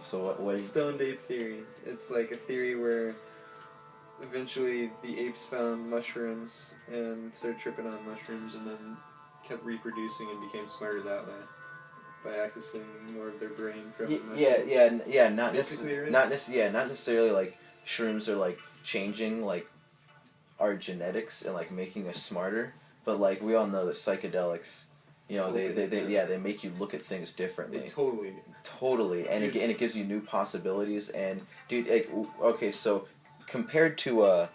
So what Stoned ape theory. It's like a theory where eventually the apes found mushrooms and started tripping on mushrooms and then kept reproducing and became smarter that way by accessing more of their brain from the mushroom. Not necessarily like shrooms are like changing like our genetics and like making us smarter, but like we all know that psychedelics, you know, they make you look at things differently. They totally do. Totally, and it gives you new possibilities. And dude, like, okay, so compared to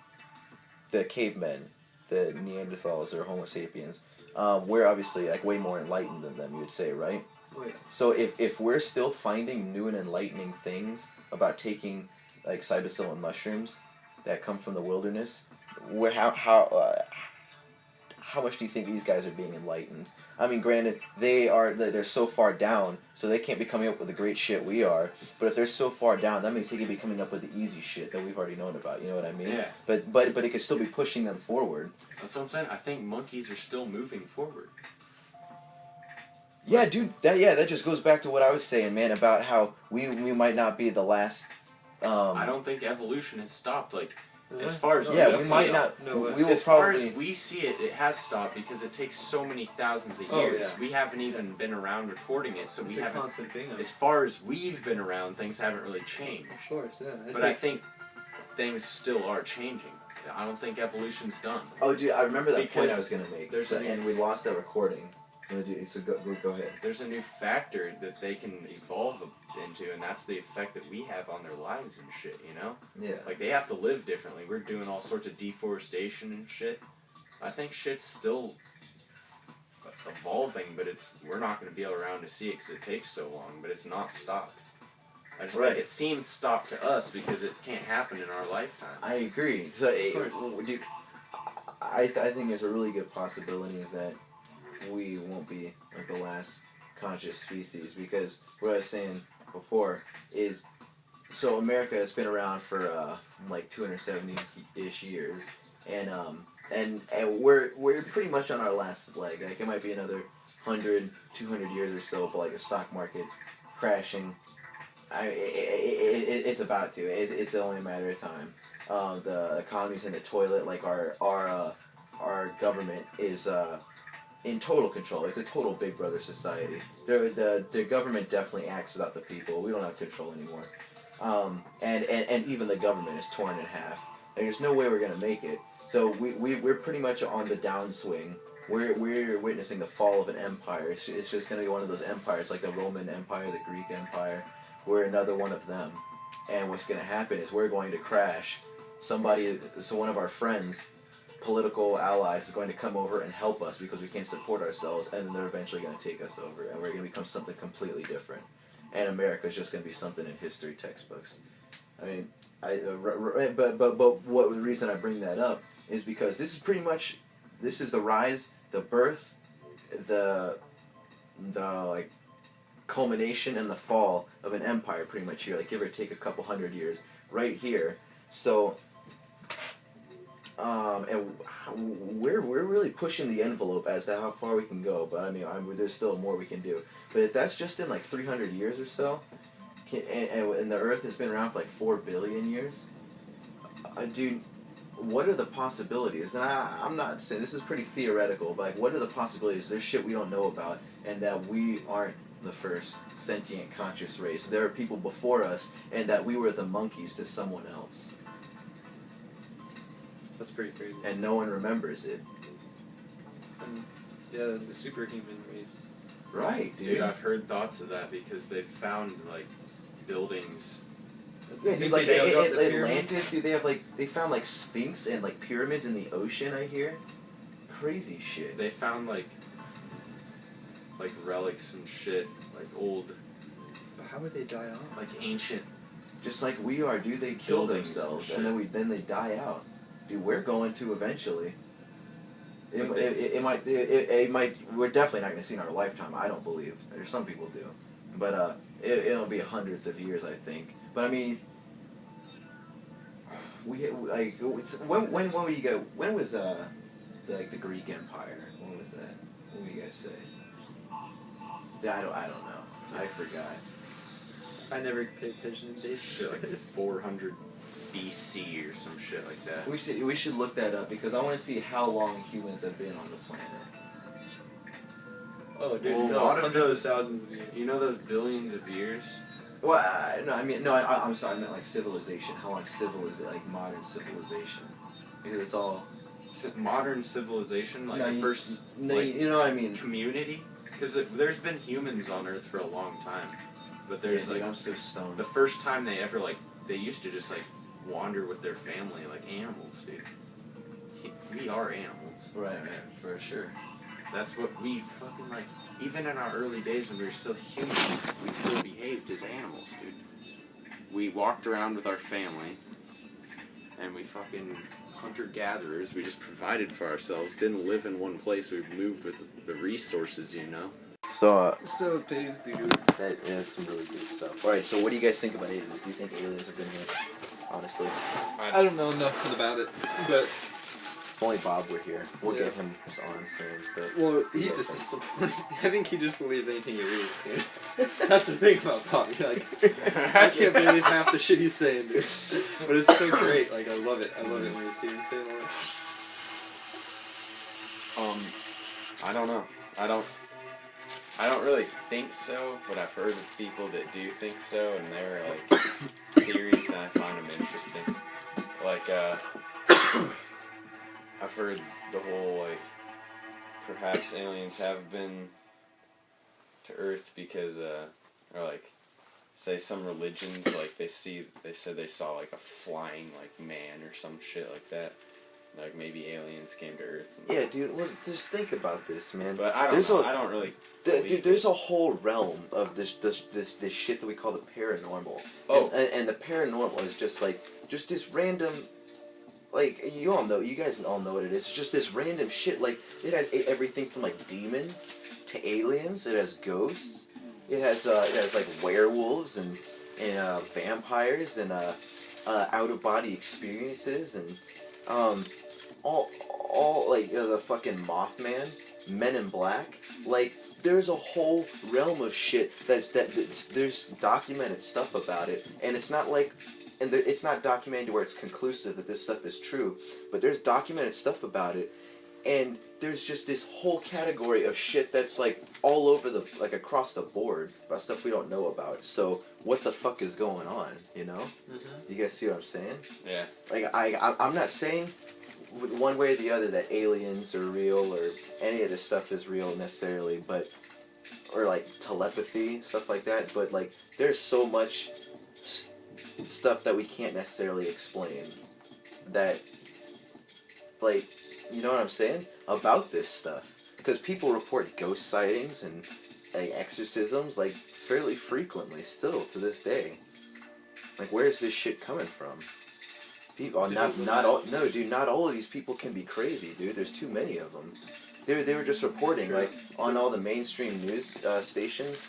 the cavemen, the Neanderthals or Homo sapiens, we're obviously like way more enlightened than them. You would say, right? Oh, yeah. So if we're still finding new and enlightening things about taking like psilocybin mushrooms that come from the wilderness, how much do you think these guys are being enlightened? I mean, granted, they're so far down, so they can't be coming up with the great shit we are. But if they're so far down, that means they can be coming up with the easy shit that we've already known about. You know what I mean? Yeah. But it could still be pushing them forward. That's what I'm saying. I think monkeys are still moving forward. Yeah, dude. That just goes back to what I was saying, man, about how we might not be the last. I don't think evolution has stopped. Like, as far as as we might not. No way. We will as probably. far as we see it, it has stopped because it takes so many thousands of Oh, years. yeah. We haven't even been around recording it, so It's we a haven't. constant thing. As far as we've been around, things haven't really changed. Of course, yeah. But I think things still are changing. I don't think evolution's done. Oh, dude, I remember that point I Because was gonna make. there's a new- and we lost that recording. So go ahead. There's a new factor that they can evolve into, and that's the effect that we have on their lives and shit, you know? Yeah. Like, they have to live differently. We're doing all sorts of deforestation and shit. I think shit's still evolving, but we're not going to be around to see it because it takes so long, but it's not stopped. I just think it seems stopped to us because it can't happen in our lifetime. I agree. So, dude, I think there's a really good possibility that we won't be like the last conscious species, because what I was saying before is, so America has been around for like 270-ish years, and we're pretty much on our last leg. Like, it might be another 100, 200 years or so, but like a stock market crashing, it's about to. It's only a matter of time. The economy's in the toilet. Like our government is in total control. It's a total Big Brother society. The government definitely acts without the people. We don't have control anymore. And even the government is torn in half. There's no way we're gonna make it. So we're pretty much on the downswing. We're witnessing the fall of an empire. It's just gonna be one of those empires like the Roman Empire, the Greek Empire. We're another one of them. And what's gonna happen is we're going to crash. So one of our friends, political allies, is going to come over and help us because we can't support ourselves, and then they're eventually going to take us over, and we're going to become something completely different. And America's just going to be something in history textbooks. I mean, but what the reason I bring that up is because this is the rise, the birth, the like culmination and the fall of an empire, pretty much here, like give or take a couple hundred years, right here. So. And we're really pushing the envelope as to how far we can go, but I mean, there's still more we can do. But if that's just in like 300 years or so, and the Earth has been around for like 4 billion years, dude, what are the possibilities? And I'm not saying this is pretty theoretical, but like, what are the possibilities? There's shit we don't know about, and that we aren't the first sentient conscious race. There are people before us, and that we were the monkeys to someone else. That's pretty crazy. And no one remembers it. And, yeah, the superhuman race. Right, dude. Dude, I've heard thoughts of that because they've found, like, buildings. Yeah, dude, like Atlantis, dude, they found like Sphinx and like pyramids in the ocean, I hear. Crazy shit. They found like relics and shit, like old. But how would they die off? Like ancient. Just like we are, dude, they kill Buildings themselves and and then they die out. Dude, we're going to eventually. It might. We're definitely not going to see in our lifetime. I don't believe. There's some people do, but it'll be hundreds of years, I think. But I mean, when was like the Greek Empire? When was that? What do you guys say? I don't know. I forgot. I never pay attention to dates. Shit like 400 BC or some shit like that. We should look that up because I want to see how long humans have been on the planet. Oh, dude, Well, no, a lot of hundreds those- of thousands of years. You know those billions of years? Well, I'm sorry, I meant like civilization. How long like modern civilization? Because it's all. Modern civilization, like No, the you- first No, like, you know what I mean. community? Because there's been humans on Earth for a long time. But Yeah, there's dude, like I'm so stoned. the first time they ever like they used to just like wander with their family like animals, dude. We are animals. Right, for sure. That's what we fucking like. Even in our early days when we were still humans, we still behaved as animals, dude. We walked around with our family, and we fucking hunter-gatherers. We just provided for ourselves. Didn't live in one place. We moved with the resources, you know. So, So it pays, dude. that is some really good stuff. Alright, so what do you guys think about aliens? Do you think aliens have been here? Honestly. I don't know enough about it, but If only Bob were here. We'll Yeah. get him on soon. But well, he Yes, just thanks. I think he just believes anything he reads, dude. That's the thing about Bob. You're like, I can't believe half the shit he's saying, dude. But it's so great. Like, I love it. I love it when he's hearing say all that. I don't know. I don't really think so, but I've heard of people that do think so, and they're like theories, and I find them interesting. Like, I've heard the whole like perhaps aliens have been to Earth because or like say some religions like they said they saw like a flying like man or some shit like that. Like maybe aliens came to Earth. yeah, dude. Well, just think about this, man. But I don't really. Dude, there's a whole realm of this shit that we call the paranormal. Oh. And the paranormal is just this random, like, you guys all know what it is. It's just this random shit. Like, it has everything from like demons to aliens. It has ghosts. It has like werewolves and vampires and out of body experiences and all like the fucking Mothman, Men in Black. Like, there's a whole realm of shit there's documented stuff about it, and it's not like, it's not documented where it's conclusive that this stuff is true, but there's documented stuff about it, and there's just this whole category of shit that's like all over across the board about stuff we don't know about. So what the fuck is going on? You know? Mm-hmm. You guys see what I'm saying? Yeah. Like, I'm not saying one way or the other that aliens are real or any of this stuff is real necessarily, but, or like telepathy, stuff like that, but like there's so much stuff that we can't necessarily explain that, like, you know what I'm saying? About this stuff. Because people report ghost sightings and like exorcisms like fairly frequently still to this day. Like, where's this shit coming from? People, not all of these people can be crazy, dude. There's too many of them. They were just reporting like on all the mainstream news stations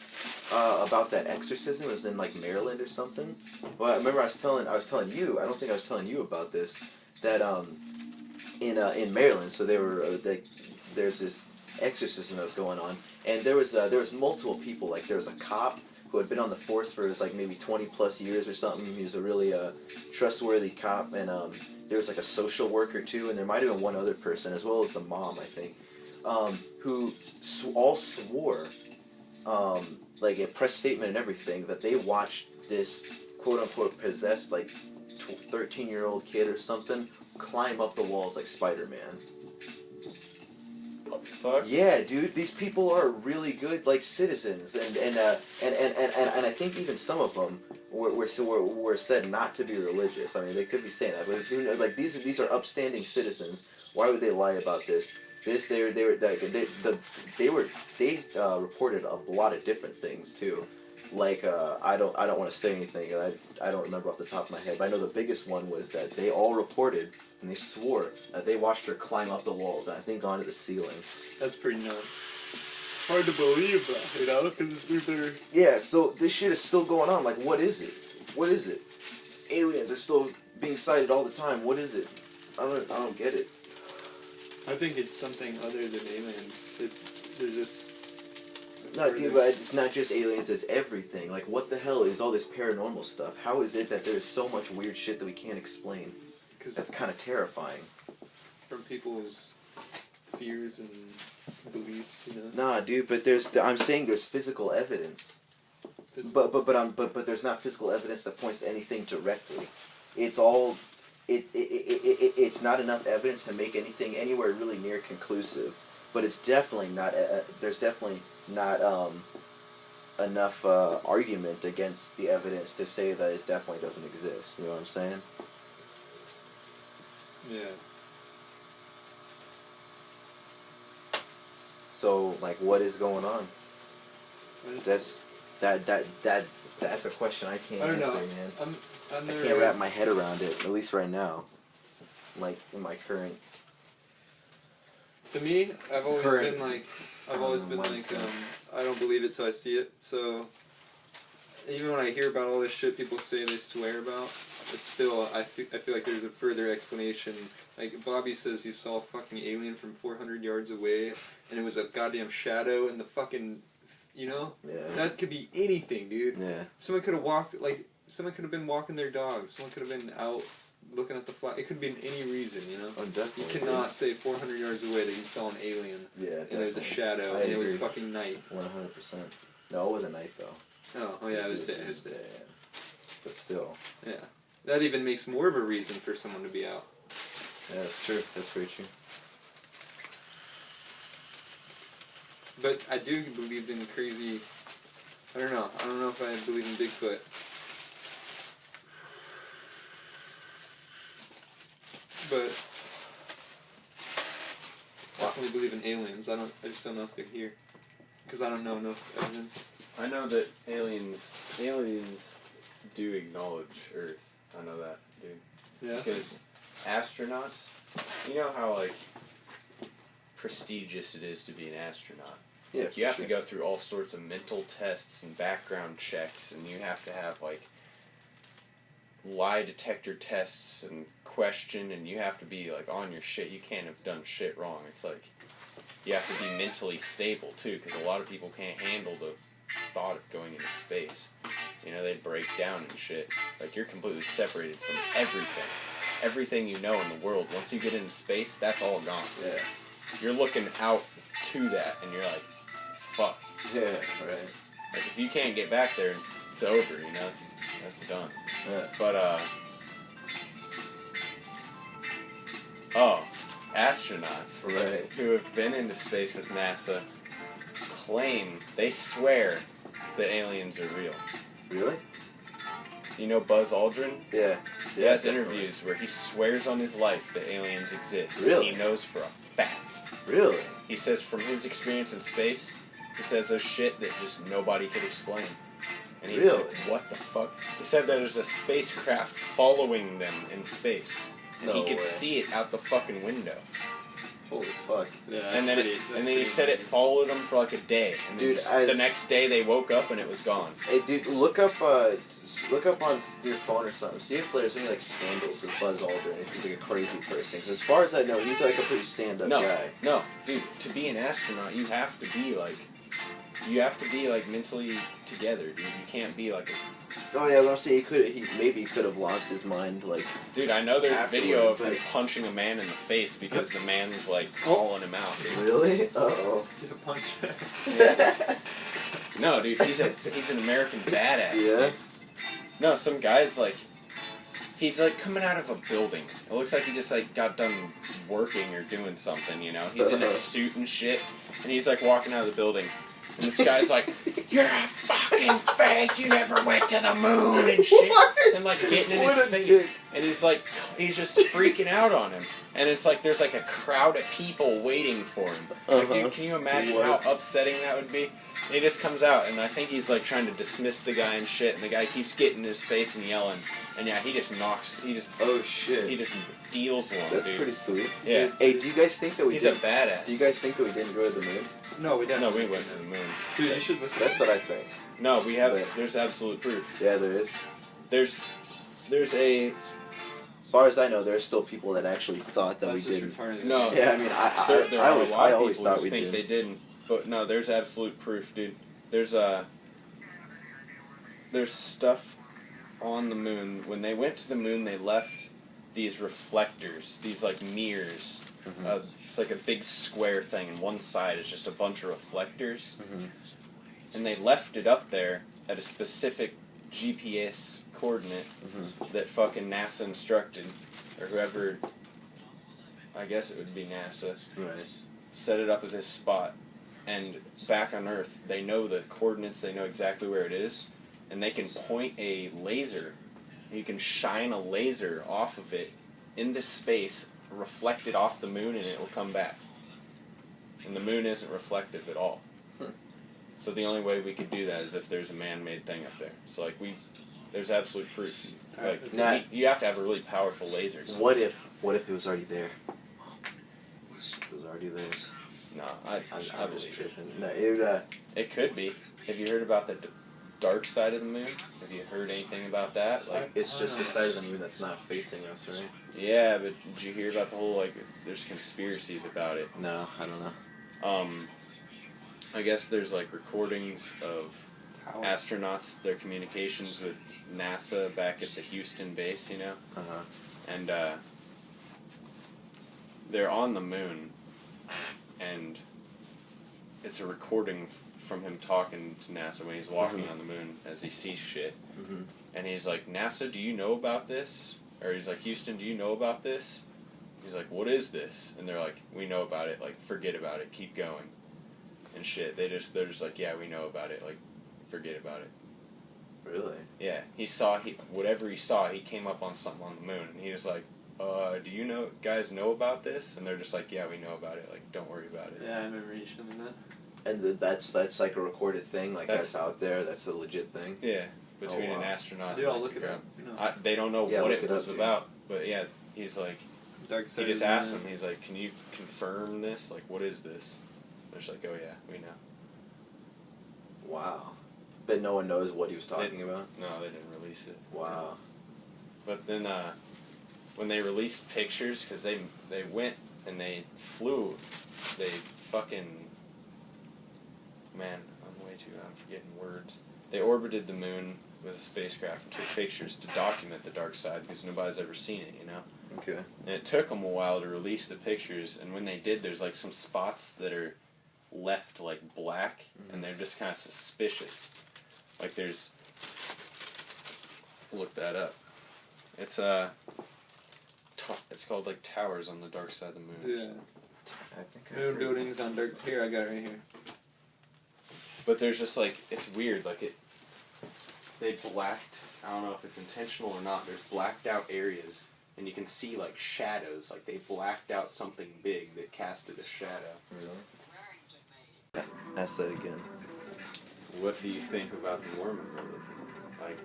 about that exorcism. It was in like Maryland or something. Well, I remember I was telling you. I don't think I was telling you about this. That in Maryland, so they were there's this exorcism that was going on, and there was multiple people. Like, there was a cop who had been on the force for like maybe 20 plus years or something. He was a really trustworthy cop, and there was like a social worker too, and there might have been one other person as well as the mom, I think, who all swore, like a press statement and everything, that they watched this quote unquote possessed like 13-year-old kid or something climb up the walls like Spider-Man. What the fuck? Yeah, dude, these people are really good, like, citizens, and I think even some of them were said not to be religious. I mean, they could be saying that, but you know, like, these are upstanding citizens. Why would they lie about this? They reported a lot of different things too. Like, I don't want to say anything. I don't remember off the top of my head, but I know the biggest one was that they all reported and they swore that they watched her climb up the walls and I think onto the ceiling. That's pretty nuts. Hard to believe that, you know, because Yeah, so this shit is still going on. Like, what is it? What is it? Aliens are still being sighted all the time. What is it? I don't get it. I think it's something other than aliens. There's just No, dude, but it's not just aliens, it's everything. Like, what the hell is all this paranormal stuff? How is it that there's so much weird shit that we can't explain? That's kind of terrifying. From people's fears and beliefs, you know? Nah, dude, but I'm saying there's physical evidence. But there's not physical evidence that points to anything directly. It's all... It's not enough evidence to make anything anywhere really near conclusive. But it's definitely not... there's definitely not enough argument against the evidence to say that it definitely doesn't exist. You know what I'm saying? Yeah. So, like, what is going on? That's a question I can't answer, man. I can't wrap my head around it, at least right now. Like, in my current... To me, I've always been like, I don't believe it till I see it. So, even when I hear about all this shit people say they swear about, it's still, I feel like there's a further explanation. Like, Bobby says he saw a fucking alien from 400 yards away, and it was a goddamn shadow, and the fucking, you know? Yeah. That could be anything, dude. Yeah. Someone could have been walking their dog. Someone could have been out looking at the fly. It could be any reason, you know? Oh, definitely. You cannot say 400 yards away that you saw an alien. Yeah, definitely. And there was a shadow, and it was fucking night. 100%. No, it wasn't night, though. Oh yeah, it was day. Yeah. But still. Yeah. That even makes more of a reason for someone to be out. Yeah, that's true. That's very true. But I do believe in crazy... I don't know. I don't know if I believe in Bigfoot. But... definitely believe in aliens. I just don't know if they're here. Because I don't know enough evidence. I know that aliens do acknowledge Earth. I know that, dude. Yeah. Because astronauts, you know how, like, prestigious it is to be an astronaut. Yeah, like, you have to go through all sorts of mental tests and background checks, and you have to have, like, lie detector tests and question, and you have to be, like, on your shit. You can't have done shit wrong. It's like, you have to be mentally stable, too, because a lot of people can't handle the thought of going into space. You know, they break down and shit. Like, you're completely separated from everything. Everything you know in the world. Once you get into space, that's all gone. Yeah. You're looking out to that, and you're like, fuck. Yeah, right. Like, if you can't get back there, it's over, you know? That's done. Yeah. But, astronauts who have been into space with NASA claim, they swear that aliens are real. Really? You know Buzz Aldrin? Yeah. He has interviews where he swears on his life that aliens exist. Really? He knows for a fact. Really? He says from his experience in space, he says there's shit that just nobody could explain. And he's like, what the fuck? He said that there's a spacecraft following them in space. And he could see it out the fucking window. Holy fuck. Yeah, and then he said it followed them for like a day. And dude, the next day they woke up and it was gone. Hey, dude, look up on your phone or something. See if there's any like scandals with Buzz Aldrin. If he's like a crazy person. 'Cause as far as I know, he's like a pretty stand-up guy. No, dude. To be an astronaut, you have to be like mentally together, dude. You can't be like a... Oh yeah, but I'm saying he could have lost his mind, like... Dude, I know there's video of him punching a man in the face because the man was, like, calling him out, dude. Really? Uh-oh. Did a punch. No, dude, he's an American badass. Yeah? Dude. No, some guy's, like... He's, like, coming out of a building. It looks like he just, like, got done working or doing something, you know? He's in a suit and shit, and he's, like, walking out of the building. And this guy's like, you're a fucking fake, you never went to the moon and shit. And like getting in his face. Dick. And he's just freaking out on him. And it's like there's like a crowd of people waiting for him. Like, dude, can you imagine how upsetting that would be? And he just comes out, and I think he's like trying to dismiss the guy and shit, and the guy keeps getting in his face and yelling. And yeah, he just oh shit. He just deals one, That's dude. pretty sweet. Yeah. Hey, do you guys think that He's a badass. Do you guys think that we didn't go to the moon? No, we didn't. No, we went to the moon. Dude, you should listen. That's what I think. No, we have. There's absolute proof. Yeah, there is. There's a. As far as I know, there's still people that actually thought that we didn't. Retarded. No. Yeah, I mean, I always thought we think did. they didn't. But no, there's absolute proof, dude. There's stuff on the moon. When they went to the moon, they left these reflectors, these like mirrors. Mm-hmm. It's like a big square thing, and one side is just a bunch of reflectors. Mm-hmm. And they left it up there at a specific GPS coordinate that fucking NASA instructed, or whoever, I guess it would be NASA, Right. set it up at this spot. And back on Earth, they know the coordinates, they know exactly where it is, and they can point a laser. You can shine a laser off of it into space, reflect it off the moon, and it will come back. And the moon isn't reflective at all. So the only way we could do that is if there's a man-made thing up there. So like there's absolute proof. Like you have to have a really powerful laser. What if it was already there? It was already there. No, I believe it. No, It could be. Have you heard about the dark side of the moon? Have you heard anything about that? Like, it's just the side of the moon that's not facing us, right? yeah, but did you hear about the whole like? There's conspiracies about it. No, I don't know. I guess there's like recordings of astronauts, their communications with NASA back at the Houston base, you know, and they're on the moon, and it's a recording from him talking to NASA when he's walking on the moon as he sees shit, and he's like, NASA, do you know about this? Or he's like, Houston, do you know about this? He's like, what is this? And they're like, we know about it, like, forget about it, keep going. And shit, they're just like, yeah, we know about it, like, forget about it. Really? Yeah, whatever he saw, he came up on something on the moon, and he was like, do you guys know about this? And they're just like, yeah, we know about it, like, don't worry about it. Yeah, I remember you showing that. And that's like a recorded thing, like that's out there, that's a legit thing? Yeah, between an astronaut Dude, and I'll look it up. they don't know what it was about, but yeah, he's like, Dark side he just of the asked moon. him, he's like, can you confirm this? Like, what is this? They're just like, oh yeah, we know. Wow. But no one knows what he was talking about? No, they didn't release it. Wow. But then, when they released pictures, because they went and they flew, they fucking, man, I'm forgetting words. They orbited the moon with a spacecraft and took pictures to document the dark side, because nobody's ever seen it, you know? Okay. And it took them a while to release the pictures, and when they did, there's like some spots that are left like black, and they're just kind of suspicious. Like there's, look that up. It's it's called like towers on the dark side of the moon. Yeah. I think Moon buildings on dark. Here, I got it right here. But there's just like, it's weird, like they blacked, I don't know if it's intentional or not, there's blacked out areas, and you can see like shadows, like they blacked out something big that casted a shadow. Really? Ask that again. What do you think about the Mormon religion? Like,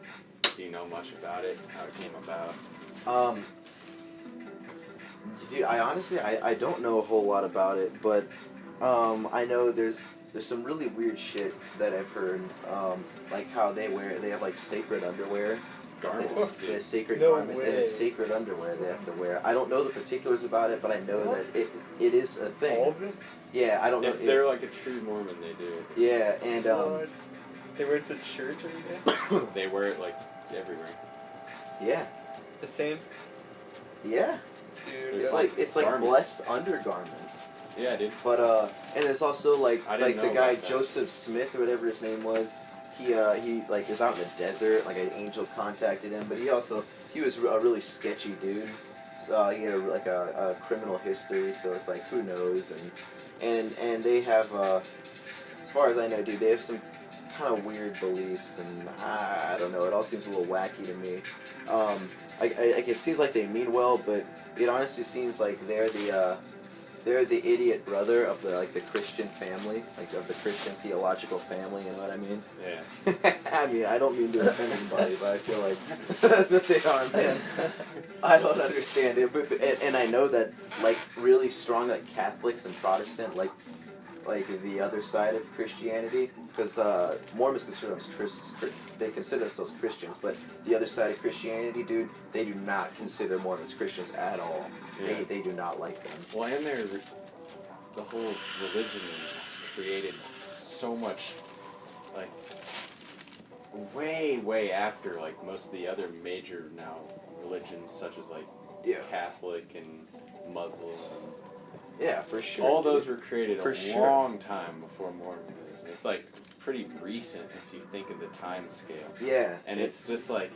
do you know much about it, how it came about? Dude, I don't know a whole lot about it, but I know there's some really weird shit that I've heard, like how they have like sacred underwear. Garments, They have sacred No garments. way. They have sacred underwear they have to wear. I don't know the particulars about it, but I know that it is a thing. All of them? Yeah, I don't know. If they're like a true Mormon, they do it. Yeah, and What? They wear it to church every day? They wear it like everywhere. yeah, The same? yeah. Dude, It's Garments. like blessed undergarments. Yeah, dude. But and there's also like I didn't the know guy about that. Joseph Smith or whatever his name was. He like is out in the desert. Like an angel contacted him, but he was a really sketchy dude. So he had a criminal history. So it's like, who knows? And they have as far as I know, dude, they have some kind of weird beliefs, and I don't know. It all seems a little wacky to me. It seems like they mean well, but it honestly seems like they're the idiot brother of the Christian family, like of the Christian theological family. You know what I mean? Yeah. I mean, I don't mean to offend anybody, but I feel like that's what they are, man. I don't understand it, but and I know that like really strong like Catholics and Protestant like the other side of Christianity, because Mormons consider themselves they consider themselves Christians, but the other side of Christianity, dude, they do not consider Mormons Christians at all. Yeah. They do not like them. Well, and the whole religion is created so much, like, way after, like, most of the other major now religions, such as, like, Catholic and Muslim. Yeah, for sure. All those were created For a sure. long time before Mormonism. It's, like, pretty recent if you think of the time scale. Yeah. And it's just, like,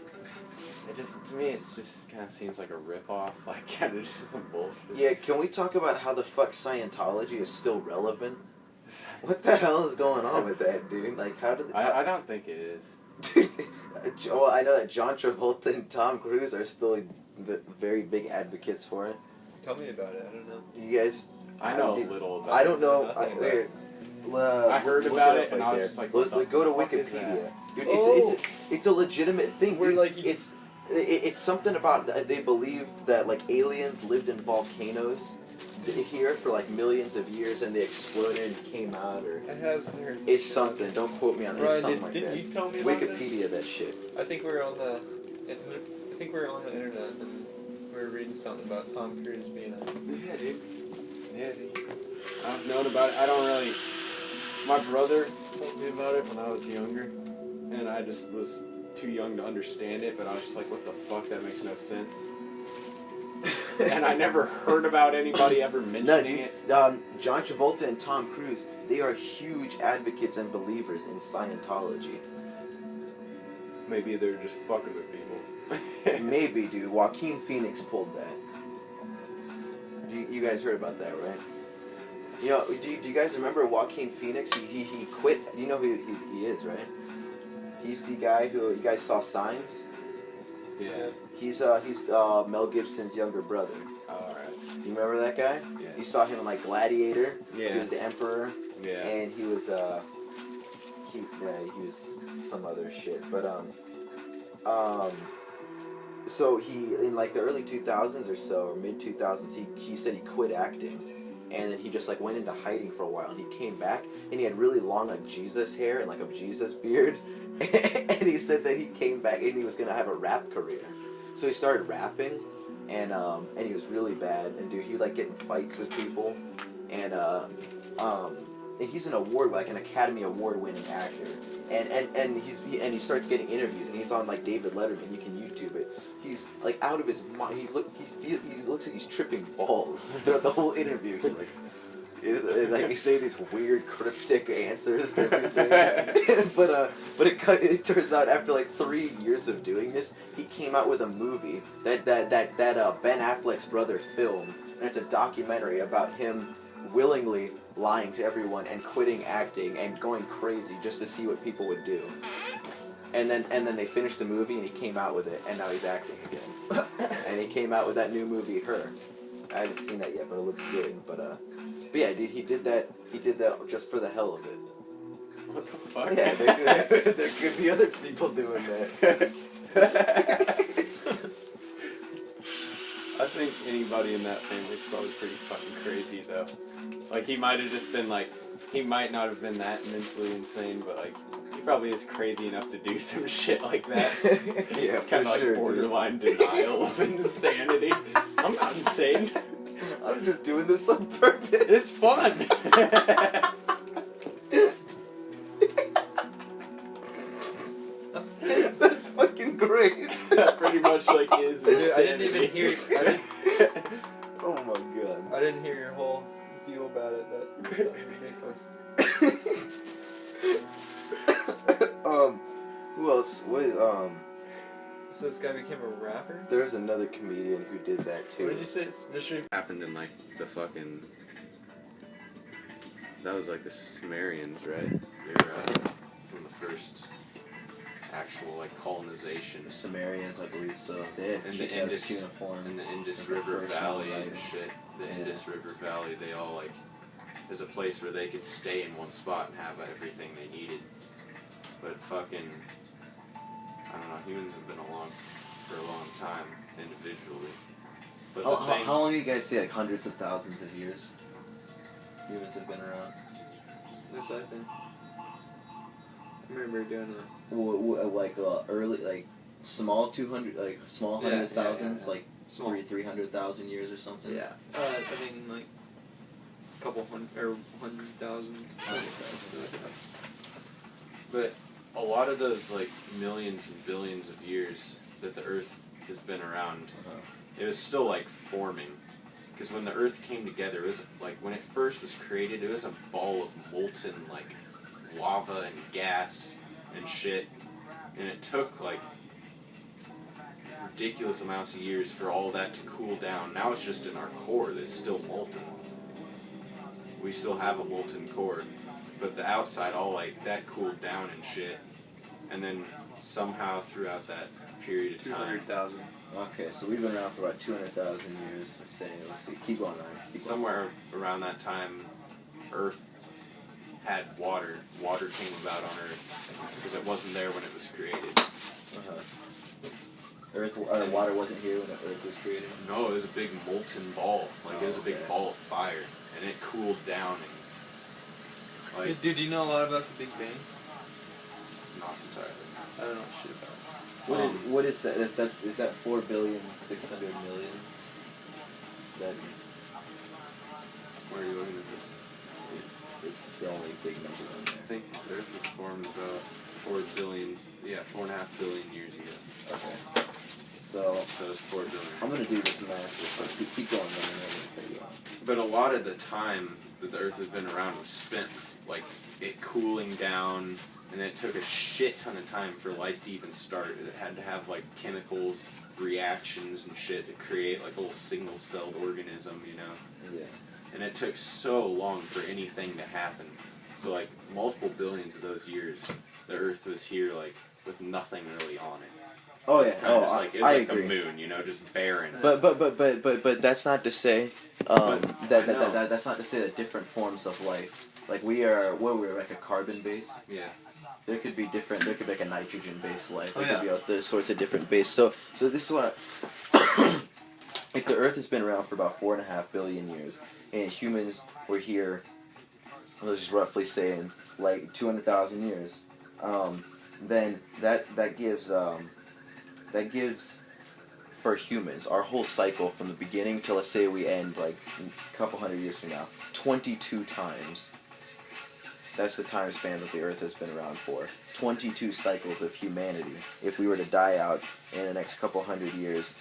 to me, it just kind of seems like a ripoff, like, kind of just some bullshit. Yeah, can we talk about how the fuck Scientology is still relevant? What the hell is going on with that, dude? Like, how did... I don't think it is. Dude, well, I know that John Travolta and Tom Cruise are still very big advocates for it. Tell me about it. I don't know. You guys... I know a little about it. I don't know. Nothing I heard about it, and I was just like, what the go to fuck is Wikipedia. Dude, Oh. it's a legitimate thing. We're Dude. like- It's something about they believe that like aliens lived in volcanoes here for like millions of years and they exploded and came out, or It has. it's something. Don't quote me on it. It's Ryan, something like didn't that. you tell me about this? Wikipedia that shit. I think we were on the. I think we were on the internet and we were reading something about Tom Cruise being a. Yeah, dude. Yeah, dude. I've known about it. I don't really... My brother told me about it when I was younger, and I just was too young to understand it, but I was just like, what the fuck, that makes no sense. And I never heard about anybody ever mentioning it. John Travolta and Tom Cruise, they are huge advocates and believers in Scientology. Maybe they're just fucking with people. Maybe, dude. Joaquin Phoenix pulled that. You guys heard about that, right? You know, do you guys remember Joaquin Phoenix? He quit. You know who he is, right? He's the guy who you guys saw Signs. Yeah. He's Mel Gibson's younger brother. Alright. You remember that guy? Yeah. You saw him in like Gladiator. Yeah. He was the Emperor. Yeah. And he was he was some other shit, but so he in like the early 2000s or so, or mid 2000s, he said he quit acting, and then he just like went into hiding for a while, and he came back, and he had really long like Jesus hair and like a Jesus beard, and he said that he came back and he was gonna have a rap career, so he started rapping, and he was really bad, and dude, he would like get in fights with people, and he's an award, like an Academy Award winning actor, and he starts getting interviews, and he's on like David Letterman. You can YouTube it. He's like out of his mind. He looks like he's tripping balls throughout the whole interview. He's like, like they say these weird cryptic answers and everything. but it turns out after like 3 years of doing this, he came out with a movie that Ben Affleck's brother filmed, and it's a documentary about him willingly lying to everyone and quitting acting and going crazy just to see what people would do. And then they finished the movie and he came out with it, and now he's acting again. And he came out with that new movie, Her. I haven't seen that yet, but it looks good. But yeah, dude, he did that just for the hell of it. What the fuck? Yeah, there could be other people doing that. I think anybody in that family is probably pretty fucking crazy, though. Like, he might have just been, like, he might not have been that mentally insane, but, like, he probably is crazy enough to do some shit like that. Yeah, it's kind of like borderline denial of insanity. I'm not insane. I'm just doing this on purpose. It's fun. That's fucking great. That pretty much, like, is insanity. I didn't even hear. Oh my god. I didn't hear your whole deal about it. That's ridiculous. Who else? So this guy became a rapper? There's another comedian who did that too. What did you say? This Happened in, like, the fucking... That was, like, the Sumerians, right? They're, some of the first actual, like, colonization. The Sumerians, I believe so. They had In the Indus, cuneiform. in the Indus the River first Valley one, and right? shit. The Indus River Valley, they all, like, there's a place where they could stay in one spot and have everything they needed. But fucking, I don't know, humans have been along for a long time, individually. But the thing, How long do you guys say? Like hundreds of thousands of years? Humans have been around. Yes, I think. I remember doing Like early, like small 200, like small Yeah, hundreds yeah, thousands, yeah. like Small. 300,000 years or something. I mean, like, couple hundred or 100,000. But a lot of those like millions and billions of years that the Earth has been around, it was still like forming. Because when the Earth came together, it was like when it first was created, it was a ball of molten like lava and gas and shit, and it took like ridiculous amounts of years for all that to cool down. Now it's just in our core that's still molten. We still have a molten core, but the outside, all like that cooled down and shit, and then somehow throughout that period of time, 200,000. Okay, so we've been around for about 200,000 years. Let's see. Keep going, Ryan. Keep going. somewhere around that time, Earth had water. Water came about on Earth because it wasn't there when it was created. Water wasn't here when the Earth was created? No, it was a big molten ball. Like, it was a big ball of fire. And it cooled down. And, like, Hey, dude, do you know a lot about the Big Bang? not entirely. I don't know shit about it. What is that? Is that 4,600,000,000? That Where are you looking at this? it's the only big number on I there. think the Earth was formed about 4.5 billion years ago. Okay. So it's 4 billion. I'm gonna do this math. But keep going. Then. But a lot of the time that the Earth has been around was spent, like, it cooling down, and it took a shit ton of time for life to even start. It had to have, like, chemicals, reactions and shit to create, like, a little single-celled organism, you know? Yeah. And it took so long for anything to happen. So, like, multiple billions of those years, the Earth was here, like, with nothing really on it. Oh It's yeah. kind of just like, it's I like agree. the moon, you know, just barren. But that's not to say that's not to say that different forms of life, like we're like a carbon base. Yeah. There could be like a nitrogen based life. Oh, There yeah. could be all there's sorts of different base. So this is what if the Earth has been around for about 4.5 billion years and humans were here, let's just roughly say in like 200,000 years, then that gives for humans our whole cycle from the beginning till, let's say, we end like a couple hundred years from now, 22 times. That's the time span that the Earth has been around for. 22 cycles of humanity if we were to die out in the next couple hundred years.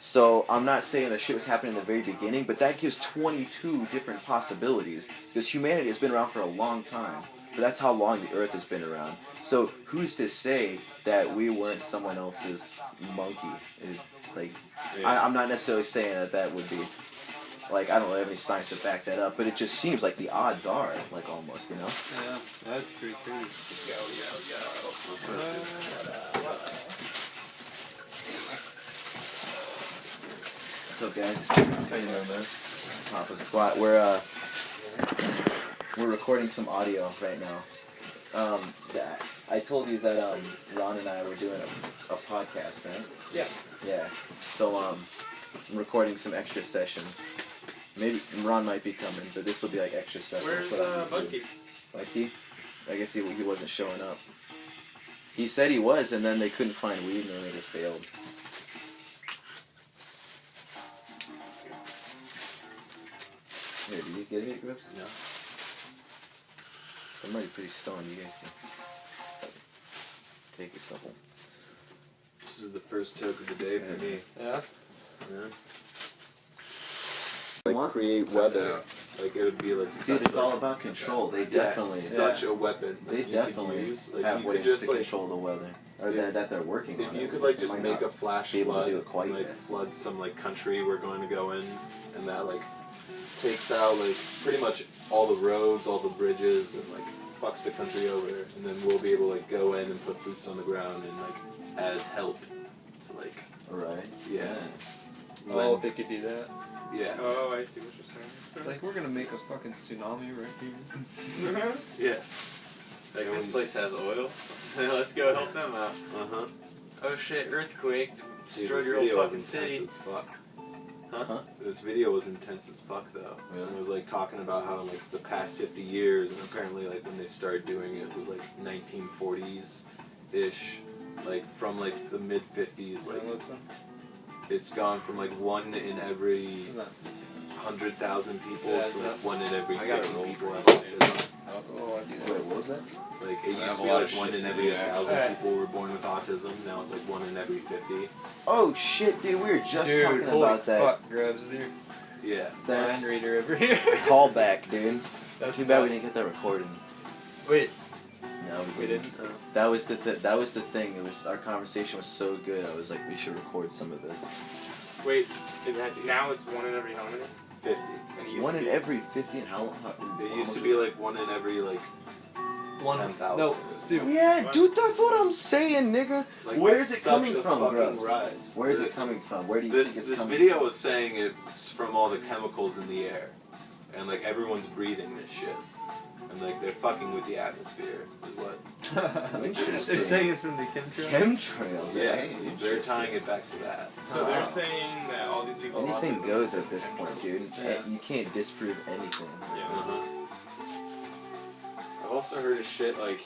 So I'm not saying that shit was happening in the very beginning, but that gives 22 different possibilities because humanity has been around for a long time. But that's how long the Earth has been around. So who's to say that we weren't someone else's monkey? Like, Yeah. I'm not necessarily saying that would be, like, I don't have any science to back that up, but it just seems like the odds are, like, almost, you know? Yeah, that's pretty crazy. What's up, guys? How you doing, man? Papa Squat. We're recording some audio right now. I told you that Ron and I were doing a podcast, right? Yeah. Yeah. So I'm recording some extra sessions. Maybe Ron might be coming, but this will be like extra stuff. Where's Bucky? Bucky? I guess he wasn't showing up. He said he was, and then they couldn't find weed, and then they just failed. Here, did you get it, Grips? No. I'm already pretty stoned. You guys can take a couple. This is the first toke of the day for me. Yeah. Like, create weather. Like, it would be like See, it's all about control. They definitely, such a weapon. they Like, you definitely could use. Like, have you ways could just to like, control the weather, or if- that they're working on if it. you could like They just might make not a flash be able to flood, do it quite like yet. flood some like country we're going to go in, and that like takes out like pretty much all the roads, all the bridges, and like fucks the country over, and then we'll be able to like go in and put boots on the ground and like as help to like Right. yeah. Oh, they could do that. Yeah. Oh, I see what you're saying. It's like, we're gonna make a fucking tsunami right here. Yeah. Like, this place has oil, so let's go help them out. Uh-huh. Oh shit, earthquake, Dude, destroyed this your video whole was fucking intense city. as fuck. Huh? This video was intense as fuck though. Really? It was like talking about how like the past 50 years, and apparently like when they started doing it was like 1940s ish, like from like the mid 50s, like it's gone from like 1 in every 100,000 people Yeah, to like 1 in every I got 50 an people old have one. autism. Oh, I do that. Wait, what was that? Like it I used have to a be lot like of 1 shit in to every do, 1,000 actually. people were born with autism. Now it's like 1 in every 50. Oh shit, dude, we were just Dude, talking holy about that. fuck, Grubs, dude. Yeah. That's Mind reader over here. callback, dude. That's Too bad we nuts. didn't get that recorded. Wait, No, we didn't? Oh. That was the thing. It was our conversation was so good. I was like, we should record some of this. Wait, now it's 1 in every how many? 50. And it used One to in be- every 50, and how It used to be like 1 in every like 10,000. No, see, Yeah, dude, that's what I'm saying, nigga. Like, Where that's is it such coming a from, fucking Grubs? rise. Where is it coming from? Where do you This think it's this coming video was saying it's from all the chemicals in the air, and like everyone's breathing this shit, and like they're fucking with the atmosphere, is what. they're saying it's from the chemtrails. Chemtrails, Yeah, eh? they're tying it back to that. So Wow. they're saying that all these people. with Anything autism goes are at this point, dude. Yeah. You can't disprove anything. Yeah. Uh-huh. I've also heard of shit like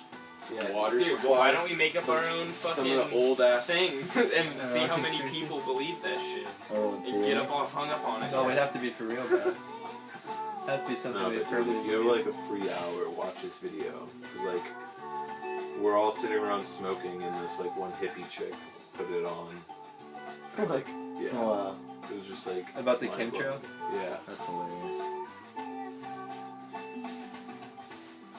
Yeah. water Dude, supplies. well, why don't we make up our own Some of the fucking old ass thing and see how many conspiracy. people believe that shit Oh, and get up all hung up on it? No, it'd have to be for real, bro. That'd be something No, we but dude, firmly if you have believe. like a free hour, watch this video, because like we're all sitting around smoking, and this like one hippie chick put it on. Like, Yeah, wow, it was just like About the mind-blowing. chemtrails? Yeah. that's hilarious.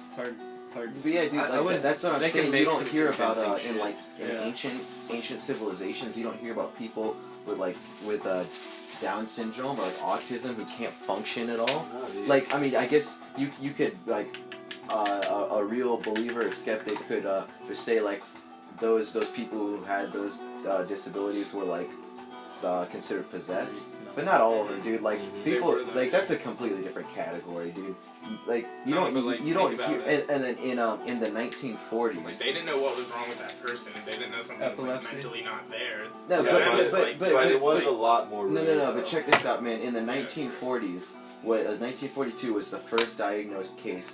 It's hard. It's hard. But yeah, dude, I like, would- that's what I'm they can saying. You make don't some hear about convincing in shit. like in Yeah. ancient civilizations. You don't hear about people with Down syndrome or like autism who can't function at all. No, dude. Like, I mean, I guess you could like a real believer or skeptic could just say like those people who had those disabilities were like considered possessed. But not all of them, dude. Like Mhm. people, They were, though, like yeah. that's a completely different category, dude. Like you No, don't, but, like, you don't think hear, about and then in the 1940s. Like they didn't know what was wrong with that person, and they didn't know something was like, Epilepsy. mentally not there. No, To but- them, but- it's but- like, but- but it it's was like- a lot more. No, real, but though. check this out, man. In the 1940s, 1942 was the first diagnosed case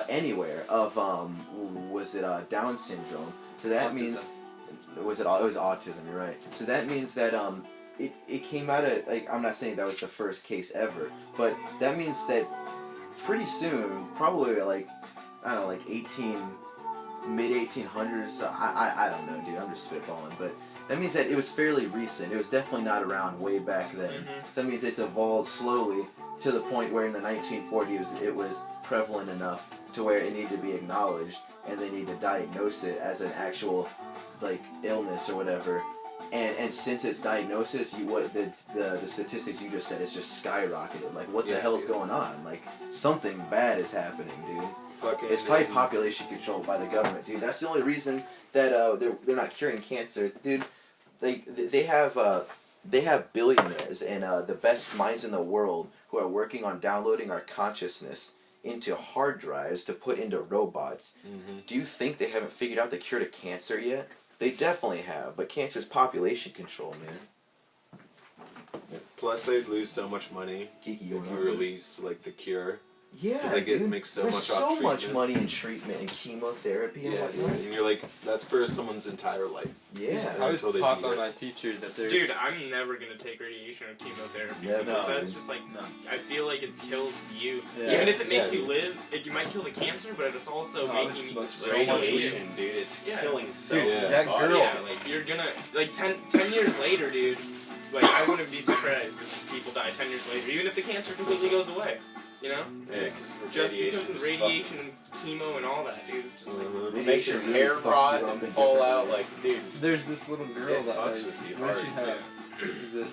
anywhere of was it Down syndrome? So that means it was autism. You're right. So that means that it came out of like I'm not saying that was the first case ever, but that means that pretty soon, probably like I don't know, like mid 1800s. I don't know, dude. I'm just spitballing, but that means that it was fairly recent. It was definitely not around way back then. Mhm. So that means it's evolved slowly to the point where in the 1940s it was prevalent enough to where it needed to be acknowledged and they need to diagnose it as an actual like illness or whatever. And since its diagnosis, the statistics you just said, it's just skyrocketed. Like what the Yeah, hell is dude. going on? Like something bad is happening, dude. Fucking It's probably population control by the government, dude. That's the only reason that they're not curing cancer, dude. They have billionaires and the best minds in the world who are working on downloading our consciousness into hard drives to put into robots. Mm-hmm. Do you think they haven't figured out the cure to cancer yet? They definitely have, but cancer's population control, man. Plus, they'd lose so much money Kiki, if you you remember? release like the cure. Yeah, 'Cause they get dude. make so There's much so off much treatment. money in treatment and chemotherapy and Yeah, whatnot. and you're like, that's for someone's entire life. Yeah. I was Until they taught beat by it. my teacher that there's. Dude, I'm never gonna take radiation or chemotherapy Never, because that's dude. just like No. I feel like it kills you. Yeah. Even if it makes Yeah, you live, it might kill the cancer, but it's also No, making it's you much- so radiation. much Radiation, dude, it's Yeah. killing so Dude, many that bodies. girl- Yeah, like you're gonna like 10 years later, dude. Like I wouldn't be surprised if people die 10 years later, even if the cancer completely goes away. You know, Yeah, cause just because radiation of is radiation and chemo and all that, dude. It's just like Mhm. It makes your Radiation hair really fucks rot you up and in fall different out ways. like, dude. There's this little girl It that fucks has. with you What did she hard, have? Is it?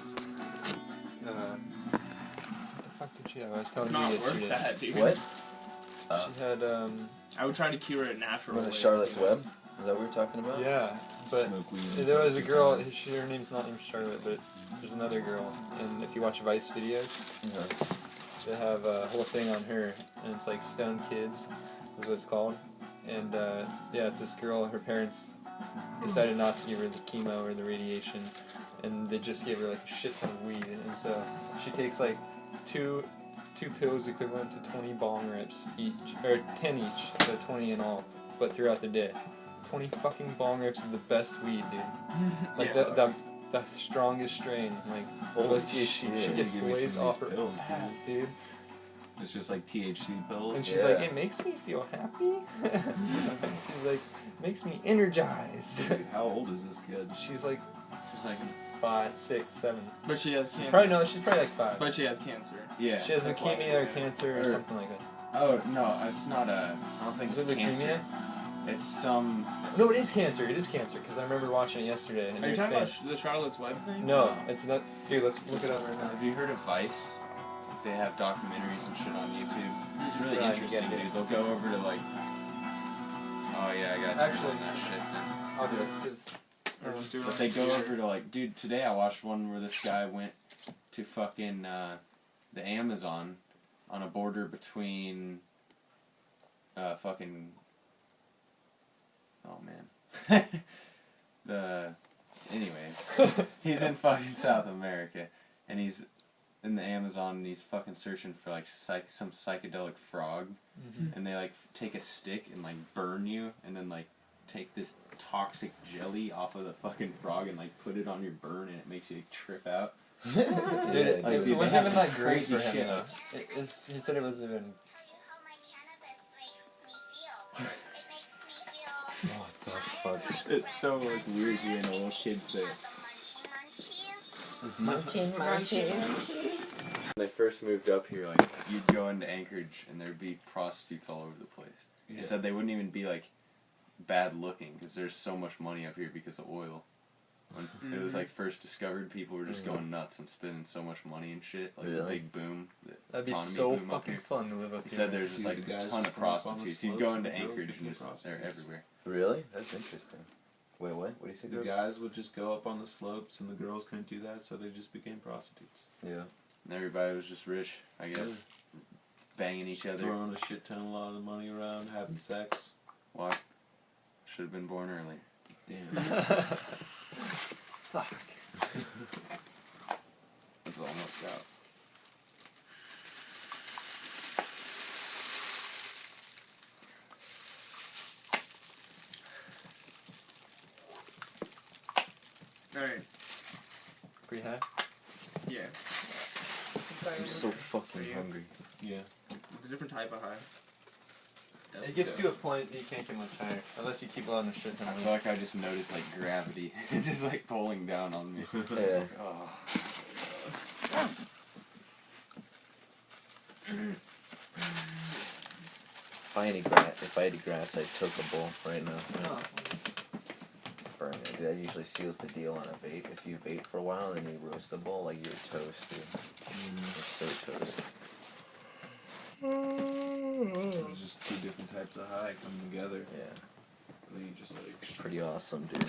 What the fuck did she have? I was telling it's you not yesterday. worth that, dude. What? She had I would try to cure it natural. Was it ways, Charlotte's you know? Web? Is that what we were talking about? Yeah, but Smoke weed there was a girl. until Her name's not named Charlotte, but there's another girl. And if you watch Vice videos, they have a whole thing on her, and it's like Stone Kids, is what it's called. And yeah, it's this girl. Her parents decided not to give her the chemo or the radiation, and they just gave her like a shit ton of weed. And so she takes like two pills equivalent to 20 bong rips each, or 10 each, so 20 in all, but throughout the day. 20 fucking bong rips of the best weed, dude. Like Yeah. the the strongest strain. Like, Holy she shit. gets Give me blazed some of off these her pills, ass, dude. It's just like THC pills. And she's like, it makes me feel happy. She's like, makes me energized. Dude, how old is this kid? She's like 5, 6, 7. But she has cancer. Probably no, she's probably like 5. But she has cancer. Yeah. She has That's why leukemia they or do it. cancer or Or- something like that. Oh no, it's not a. I don't think Is it's it cancer. leukemia? It's some. No, it is cancer. It is cancer because I remember watching it yesterday. And Are you they were talking saying- about the Charlotte's Web thing? No, it's not. Dude, let's look it up right now. Have you heard of Vice? They have documentaries and shit on YouTube. It's really Right, interesting, yeah, yeah. dude. They'll go over to like. Oh yeah, I got to Actually- on that shit then. I'll do it because. Or just do it But on they go computer. over to like, dude. Today I watched one where this guy went to fucking the Amazon on a border between fucking. Oh man. Anyways, he's in fucking South America, and he's in the Amazon, and he's fucking searching for like some psychedelic frog, and they like take a stick and like burn you, and then like take this toxic jelly off of the fucking frog and like put it on your burn, and it makes you like, trip out. Dude, Yeah, it, like, it dude, they wasn't have even some that great crazy for him shit. though. He said it wasn't even. What the fuck? It's so like weird hearing a little kid say it. When they first moved up here, like you'd go into Anchorage and there'd be prostitutes all over the place. Yeah. They said they wouldn't even be like bad looking because there's so much money up here because of oil. When it was like first discovered, people were just going nuts and spending so much money and shit. Like the Really? big boom. The That'd be economy so boom up fucking here. fun to live up He here. said there's just Dude, like the guys a ton just of come up on the prostitutes. You'd slopes go and into the girls Anchorage became and just they're prostitutes. everywhere. Really? That's interesting. Wait, what? What do you say? The Greg? guys would just go up on the slopes, and the girls couldn't do that, so they just became prostitutes. Yeah. And everybody was just rich, I guess. Banging each other. Throwing a shit ton, a lot of money around, having sex. What? Should have been born early. Damn. Fuck. It's almost out. Alright. Pretty high. Yeah. I'm so fucking Are you? hungry. Yeah. It's a different type of high. It gets to a point that you can't get much higher unless you keep loading the shit I down. feel like I just noticed like gravity just like pulling down on me. Yeah. Oh. If I had any grass, I'd toke a bowl right now. Oh. Burn it. That usually seals the deal on a vape. If you vape for a while and you roast a bowl, like you're toast, dude. You're so toast. It's just two different types of high coming together. Yeah. And then you just like. Pretty awesome, dude.